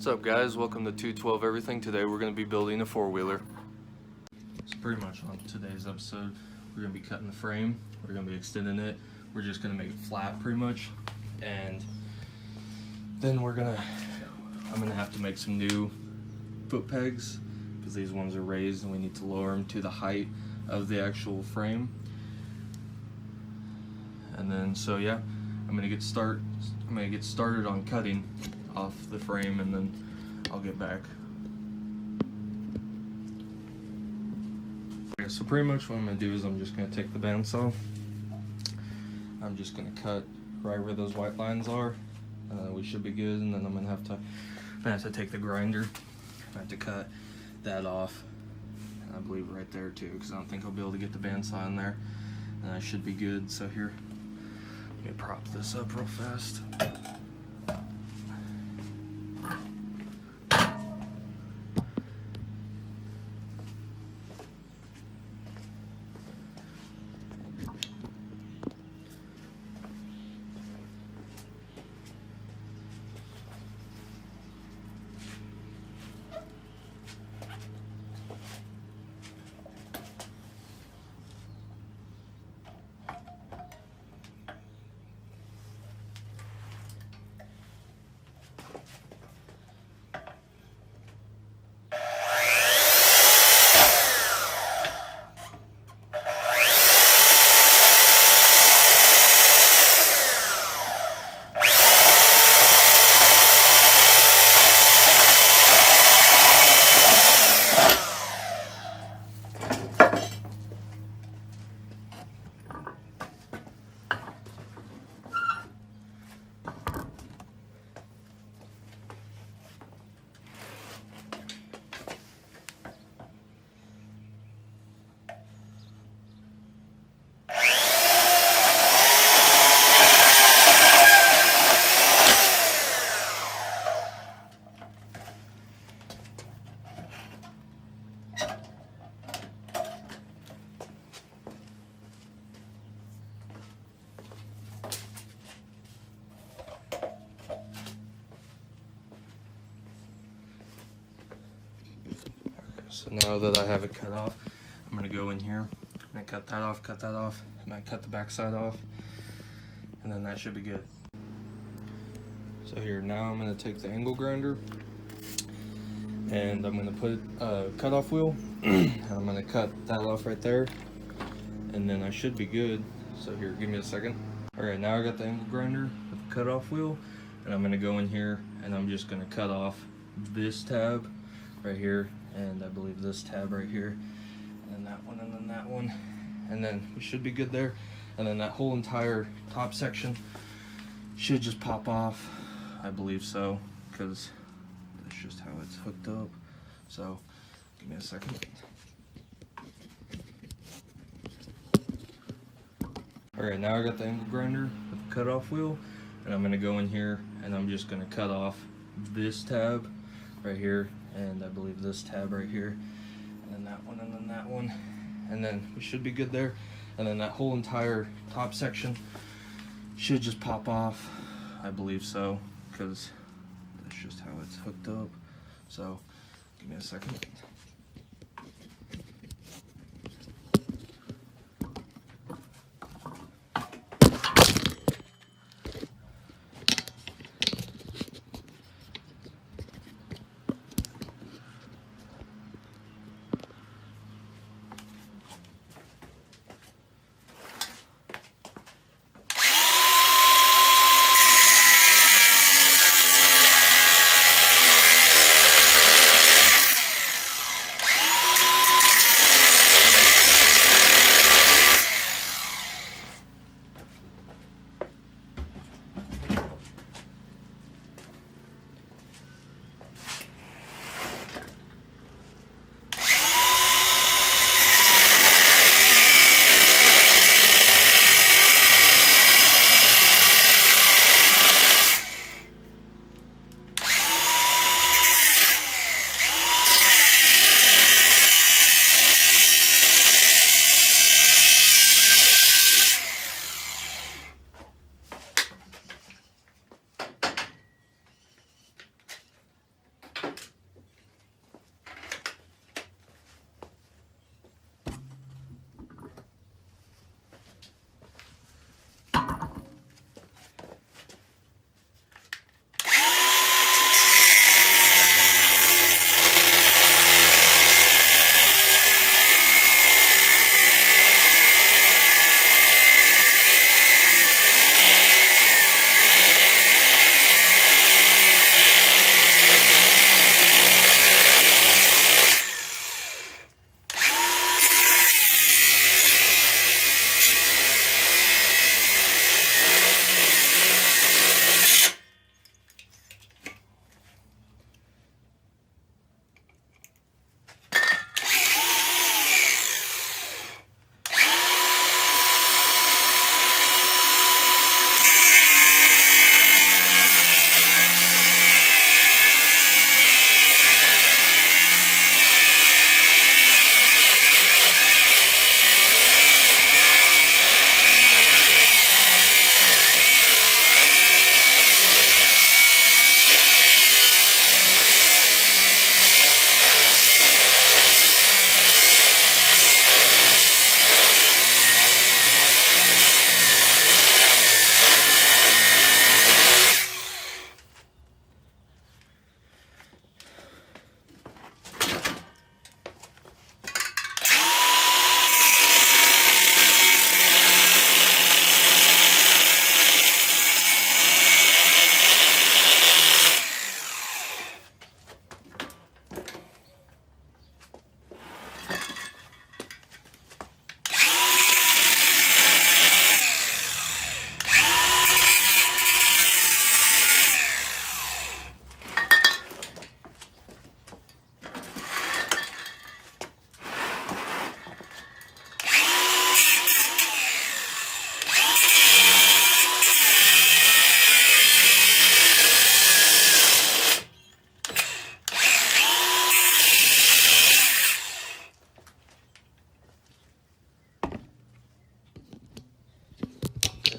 up guys, welcome to 212 Everything. Today we're going to be building a four-wheeler. So pretty much on today's episode we're going to be cutting the frame, we're going to be extending it, we're just going to make it flat pretty much, and then I'm going to have to make some new foot pegs because these ones are raised and we need to lower them to the height of the actual frame. And then so yeah, I'm going to get started on cutting off the frame, and then I'll get back. Okay, so pretty much what I'm going to do is I'm just going to take the bandsaw. I'm just going to cut right where those white lines are. We should be good, and then I'm going to have to take the grinder. I have to cut that off, and I believe right there too, because I don't think I'll be able to get the bandsaw in there, and I should be good. So here, let me prop this up real fast. So now that I have it cut off, I'm going to go in here, I'm going to cut that off, I'm going to cut the back side off, and then that should be good. So here, now I'm going to take the angle grinder, and I'm going to put a cutoff wheel, and I'm going to cut that off right there, and then I should be good. So here, give me a second. Alright, now I got the angle grinder with the cutoff wheel, and I'm going to go in here, and I'm just going to cut off this tab right here, and I believe this tab right here, and that one, and then that one, and then we should be good there. And then that whole entire top section should just pop off, I believe so, because that's just how it's hooked up. So give me a second. Alright, now I got the angle grinder with the cutoff wheel, and I'm going to go in here, and I'm just going to cut off this tab right here, and I believe this tab right here, and then that one, and then that one, and then we should be good there. And then that whole entire top section should just pop off, I believe so, because that's just how it's hooked up. So give me a second.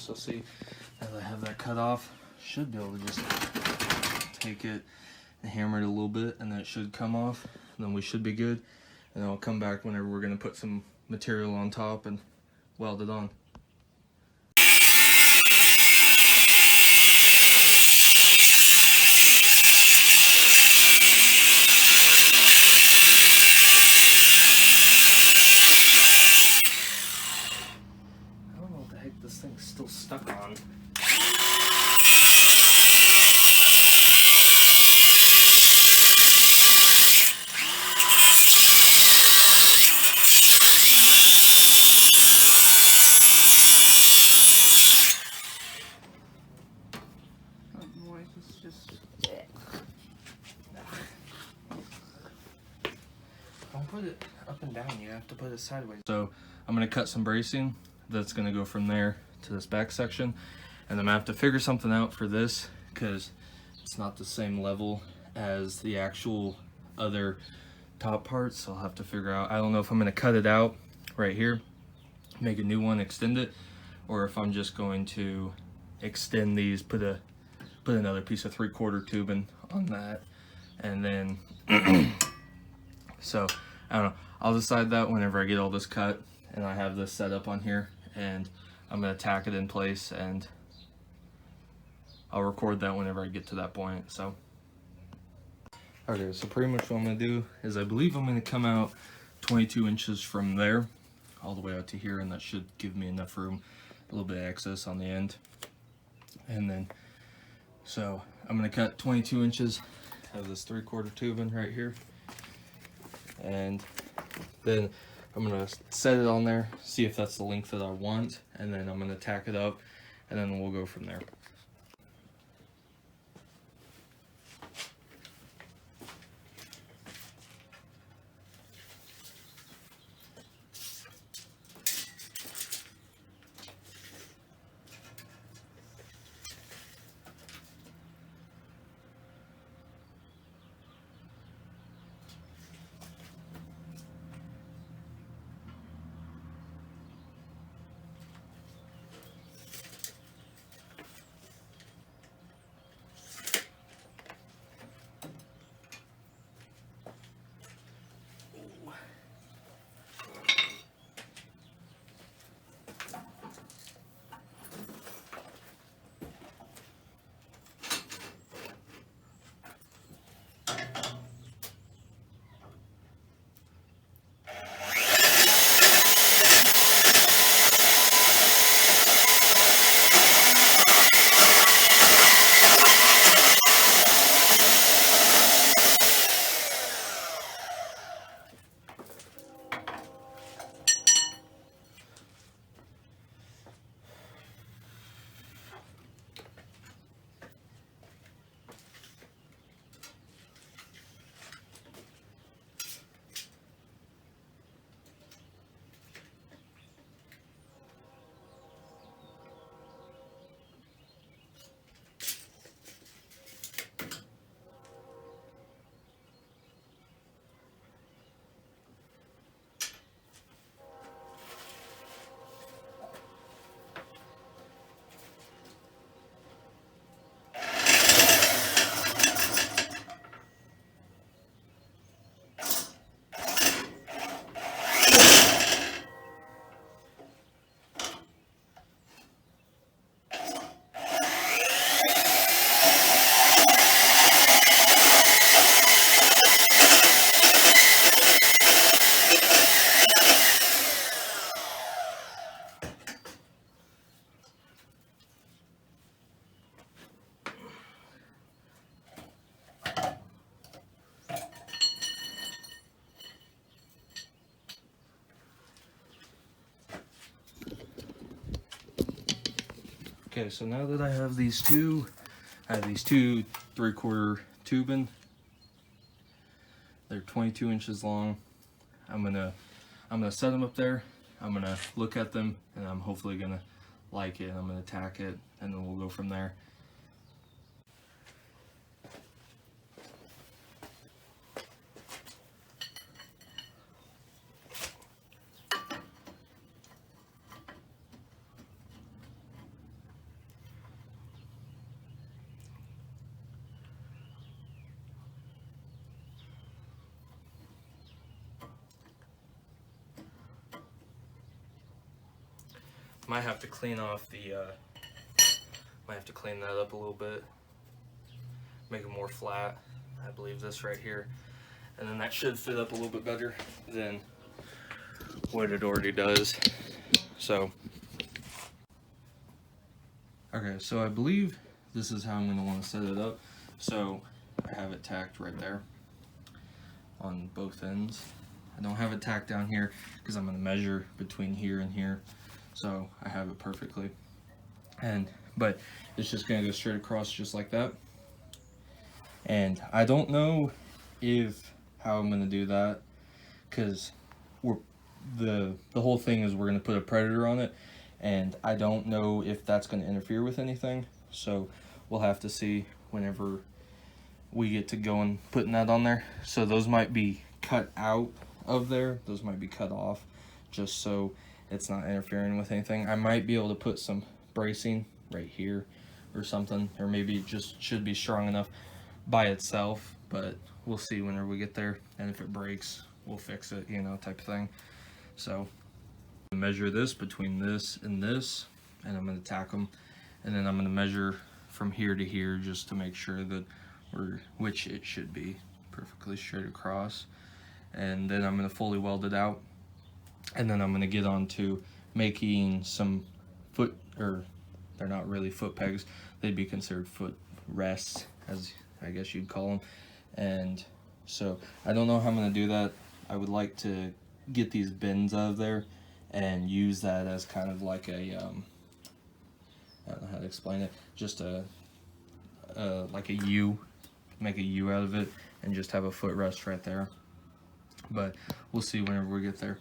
So see, as I have that cut off, should be able to just take it and hammer it a little bit, and then it should come off. And then we should be good. And then I'll come back whenever we're gonna put some material on top and weld it on. I don't know what the heck this thing's still stuck on. Don't put it up and down, you have to put it sideways. So I'm gonna cut some bracing that's gonna go from there to this back section, and I'm gonna have to figure something out for this because it's not the same level as the actual other top parts. So I'll have to figure out, I don't know if I'm gonna cut it out right here, make a new one, extend it, or if I'm just going to extend these, put another piece of 3/4 tubing on that, and then so I don't know, I'll decide that whenever I get all this cut and I have this set up on here, and I'm gonna tack it in place, and I'll record that whenever I get to that point. So okay, so pretty much what I'm gonna do is I believe I'm gonna come out 22 inches from there all the way out to here, and that should give me enough room, a little bit of excess on the end. And then so I'm gonna cut 22 inches, have this 3/4 tubing right here, and then I'm gonna set it on there, see if that's the length that I want, and then I'm gonna tack it up, and then we'll go from there. Okay, so now that I have these two 3/4 tubing, they're 22 inches long. I'm gonna set them up there. I'm gonna look at them, and I'm hopefully gonna like it. I'm gonna tack it, and then we'll go from there. Might have to clean off the, might have to clean that up a little bit, make it more flat. I believe this right here, and then that should fit up a little bit better than what it already does. So, okay, so I believe this is how I'm going to want to set it up. So I have it tacked right there on both ends. I don't have it tacked down here because I'm going to measure between here and here, so I have it perfectly. But it's just going to go straight across just like that. And I don't know how I'm going to do that, because the whole thing is we're going to put a predator on it, and I don't know if that's going to interfere with anything. So we'll have to see whenever we get to going putting that on there. So those might be cut out of there, those might be cut off, just so it's not interfering with anything. I might be able to put some bracing right here or something, or maybe it just should be strong enough by itself, but we'll see whenever we get there. And if it breaks, we'll fix it, you know, type of thing. So measure this between this, and I'm going to tack them, and then I'm going to measure from here to here just to make sure that which it should be perfectly straight across. And then I'm going to fully weld it out, and then I'm going to get on to making some they're not really foot pegs, they'd be considered foot rests, as I guess you'd call them. And so I don't know how I'm going to do that. I would like to get these bins out of there and use that as kind of like a I don't know how to explain it, just like a U, make a U out of it and just have a footrest right there. But we'll see whenever we get there.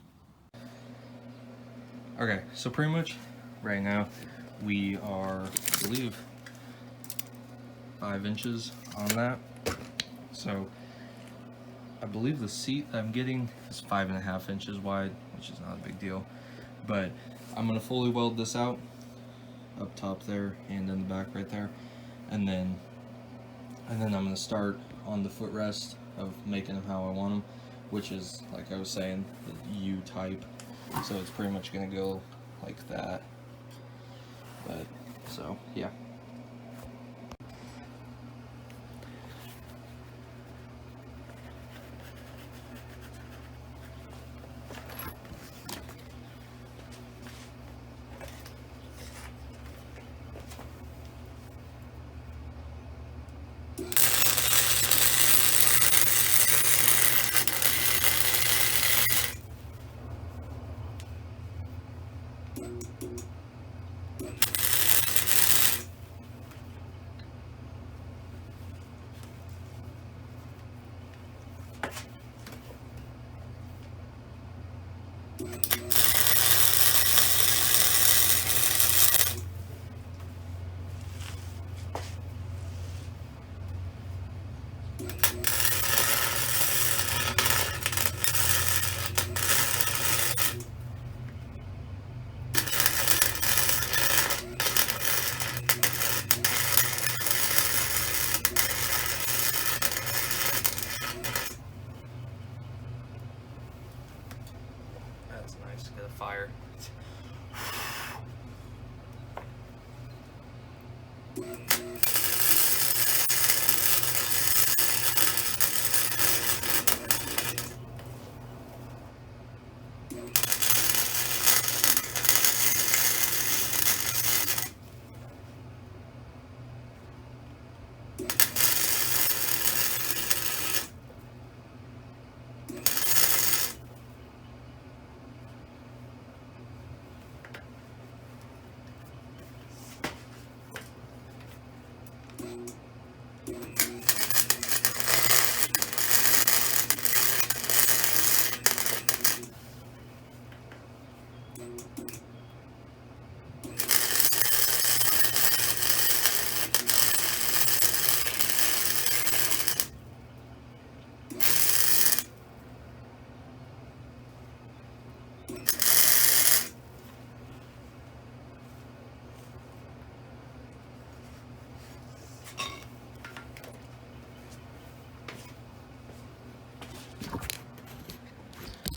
Okay, so pretty much right now we are, I believe, 5 inches on that. So I believe the seat I'm getting is 5.5 inches wide, which is not a big deal. But I'm gonna fully weld this out up top there and in the back right there, and then I'm gonna start on the footrest of making them how I want them, which is, like I was saying, the U type. So it's pretty much gonna go like that. But so yeah. That's nice to get a fire.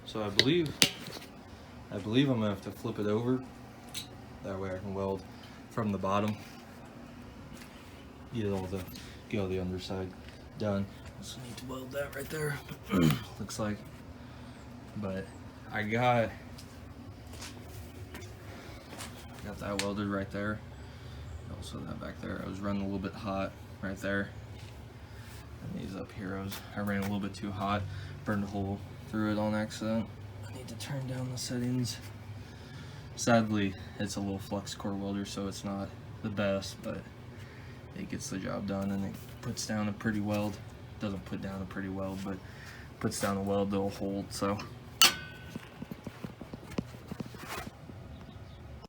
So I believe I'm gonna have to flip it over That way I can weld from the bottom. Get all the underside done. Also need to weld that right there. Looks like. But I got that welded right there. Also that back there, I was running a little bit hot right there. And these up here, I ran a little bit too hot, burned a hole through it on accident. I need to turn down the settings. Sadly, it's a little flux core welder, so it's not the best, but it gets the job done, and it puts down a pretty weld. Doesn't put down a pretty weld, but puts down a weld that'll hold. So